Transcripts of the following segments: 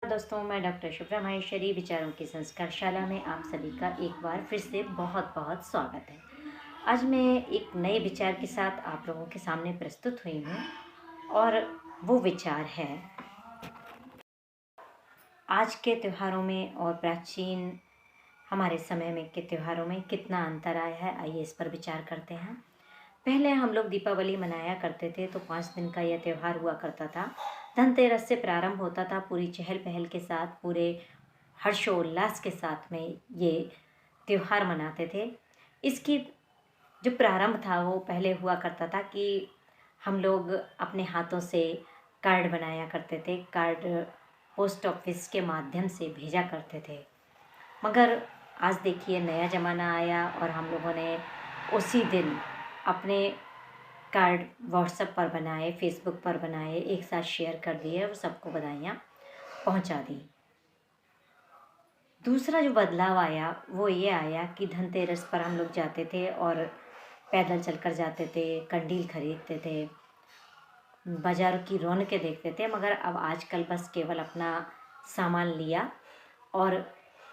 दोस्तों, मैं डॉक्टर शुभ्रा माहेश्वरी विचारों की संस्कारशाला में आप सभी का एक बार फिर से बहुत बहुत स्वागत है। आज मैं एक नए विचार के साथ आप लोगों के सामने प्रस्तुत हुई हूँ और वो विचार है आज के त्योहारों में और प्राचीन हमारे समय में के त्योहारों में कितना अंतर आया है। आइए इस पर विचार करते हैं। पहले हम लोग दीपावली मनाया करते थे तो 5 दिन का यह त्योहार हुआ करता था। धनतेरस से प्रारंभ होता था पूरी चहल पहल के साथ, पूरे हर्षोल्लास के साथ में ये त्योहार मनाते थे। इसकी जो प्रारंभ था वो पहले हुआ करता था कि हम लोग अपने हाथों से कार्ड बनाया करते थे। कार्ड पोस्ट ऑफिस के माध्यम से भेजा करते थे। मगर आज देखिए नया ज़माना आया और हम लोगों ने उसी दिन अपने कार्ड व्हाट्सएप पर बनाए, फेसबुक पर बनाए, एक साथ शेयर कर दिए और सबको बधाइयाँ पहुंचा दी। दूसरा जो बदलाव आया वो ये आया कि धनतेरस पर हम लोग जाते थे और पैदल चलकर जाते थे, कंडील खरीदते थे, बाज़ार की रौनकें देखते थे। मगर अब आजकल बस केवल अपना सामान लिया और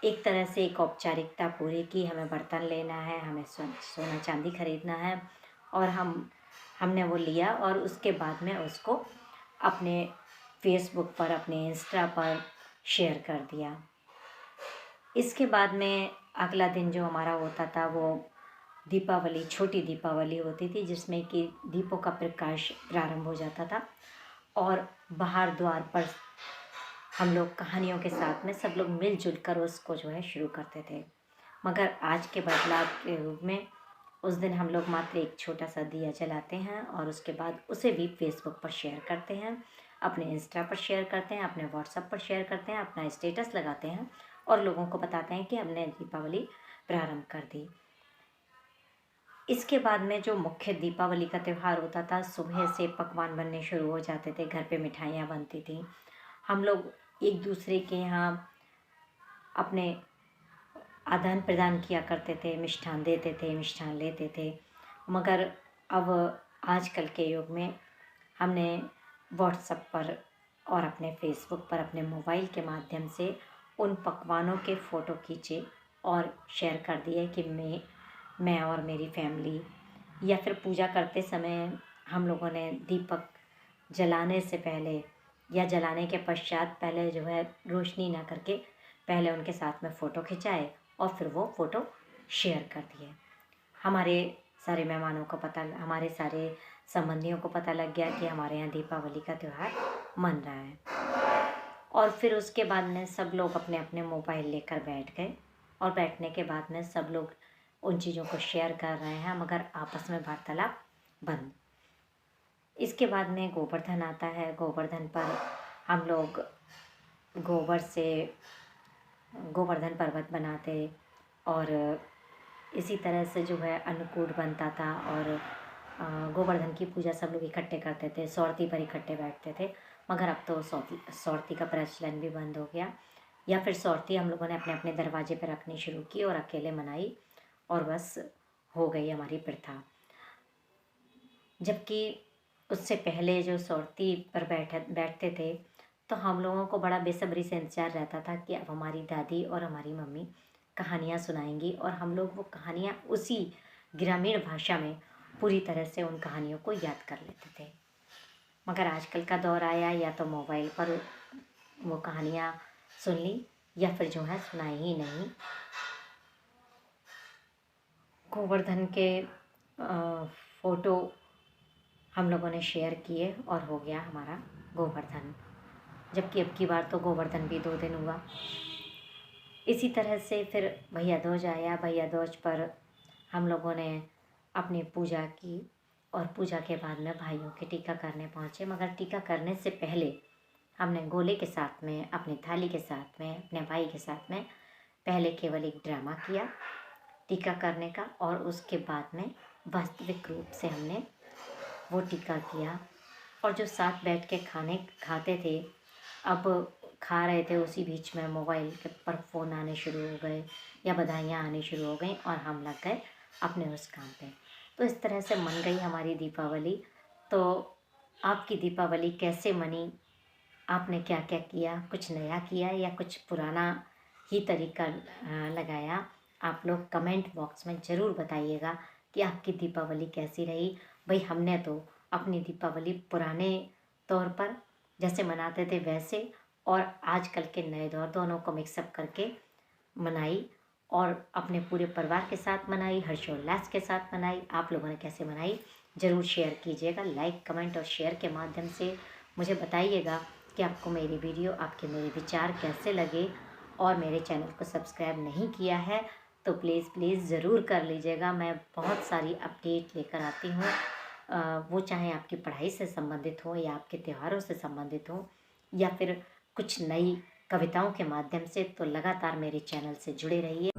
एक तरह से एक औपचारिकता पूरी की, हमें बर्तन लेना है, हमें सोना चांदी खरीदना है और हमने वो लिया और उसके बाद में उसको अपने फेसबुक पर, अपने इंस्टा पर शेयर कर दिया। इसके बाद में अगला दिन जो हमारा होता था वो दीपावली, छोटी दीपावली होती थी जिसमें कि दीपों का प्रकाश प्रारंभ हो जाता था और बाहर द्वार पर हम लोग कहानियों के साथ में सब लोग मिलजुल कर उसको जो है शुरू करते थे। मगर आज के बदलाव के रूप में उस दिन हम लोग मात्र एक छोटा सा दिया जलाते हैं और उसके बाद उसे भी फेसबुक पर शेयर करते हैं, अपने इंस्टा पर शेयर करते हैं, अपने व्हाट्सएप पर शेयर करते हैं, अपना स्टेटस लगाते हैं और लोगों को बताते हैं कि हमने दीपावली प्रारंभ कर दी। इसके बाद में जो मुख्य दीपावली का त्यौहार होता था, सुबह से पकवान बनने शुरू हो जाते थे, घर पे मिठाइयाँ बनती थी। हम लोग एक दूसरे के यहाँ अपने आदान प्रदान किया करते थे, मिष्ठान देते थे, मिष्ठान लेते थे। मगर अब आजकल के युग में हमने व्हाट्सएप पर और अपने फेसबुक पर अपने मोबाइल के माध्यम से उन पकवानों के फ़ोटो खींचे और शेयर कर दिए कि मैं और मेरी फैमिली, या फिर पूजा करते समय हम लोगों ने दीपक जलाने से पहले या जलाने के पश्चात पहले जो है रोशनी ना करके पहले उनके साथ में फ़ोटो खिंचाए और फिर वो फ़ोटो शेयर कर दिए। हमारे सारे मेहमानों को हमारे सारे संबंधियों को पता लग गया कि हमारे यहाँ दीपावली का त्यौहार मन रहा है। और फिर उसके बाद में सब लोग अपने अपने मोबाइल लेकर बैठ गए और बैठने के बाद में सब लोग उन चीज़ों को शेयर कर रहे हैं मगर आपस में वार्तालाप बंद। इसके बाद में गोवर्धन आता है। गोवर्धन पर हम लोग गोबर से गोवर्धन पर्वत बनाते और इसी तरह से जो है अन्नकूट बनता था और गोवर्धन की पूजा सब लोग इकट्ठे करते थे, सौरती पर इकट्ठे बैठते थे। मगर अब तो सौरती का प्रचलन भी बंद हो गया, या फिर सौरती हम लोगों ने अपने अपने दरवाजे पर रखनी शुरू की और अकेले मनाई और बस हो गई हमारी प्रथा। जबकि उससे पहले जो सौरती पर बैठते थे तो हम लोगों को बड़ा बेसब्री से इंतज़ार रहता था कि अब हमारी दादी और हमारी मम्मी कहानियाँ सुनाएंगी और हम लोग वो कहानियाँ उसी ग्रामीण भाषा में पूरी तरह से उन कहानियों को याद कर लेते थे। मगर आजकल का दौर आया, या तो मोबाइल पर वो कहानियाँ सुन ली या फिर जो है सुनाई ही नहीं। गोवर्धन के फ़ोटो हम लोगों ने शेयर किए और हो गया हमारा गोवर्धन, जबकि अब की बार तो गोवर्धन भी 2 दिन हुआ। इसी तरह से फिर भैया दूज आया। भैया दूज पर हम लोगों ने अपनी पूजा की और पूजा के बाद में भाइयों के टीका करने पहुँचे। मगर टीका करने से पहले हमने गोले के साथ में, अपनी थाली के साथ में, अपने भाई के साथ में पहले केवल एक ड्रामा किया टीका करने का और उसके बाद में वास्तविक रूप से हमने वो टीका किया। और जो साथ बैठ के खाते थे, अब खा रहे थे उसी बीच में मोबाइल के पर फ़ोन आने शुरू हो गए या बधाइयाँ आनी शुरू हो गई और हम लग गए अपने उस काम पे। तो इस तरह से मन गई हमारी दीपावली। तो आपकी दीपावली कैसे मनी? आपने क्या क्या किया? कुछ नया किया या कुछ पुराना ही तरीका लगाया? आप लोग कमेंट बॉक्स में ज़रूर बताइएगा कि आपकी दीपावली कैसी रही। भाई हमने तो अपनी दीपावली पुराने तौर पर जैसे मनाते थे वैसे और आजकल के नए दौर दोनों को मिक्सअप करके मनाई और अपने पूरे परिवार के साथ मनाई, हर्षोल्लास के साथ मनाई। आप लोगों ने कैसे मनाई ज़रूर शेयर कीजिएगा। लाइक कमेंट और शेयर के माध्यम से मुझे बताइएगा कि आपको मेरी वीडियो, आपके मेरे विचार कैसे लगे। और मेरे चैनल को सब्सक्राइब नहीं किया है तो प्लीज़ प्लीज़ ज़रूर कर लीजिएगा। मैं बहुत सारी अपडेट लेकर आती हूँ, वो चाहे आपकी पढ़ाई से संबंधित हो या आपके त्योहारों से संबंधित हो या फिर कुछ नई कविताओं के माध्यम से। तो लगातार मेरे चैनल से जुड़े रहिए।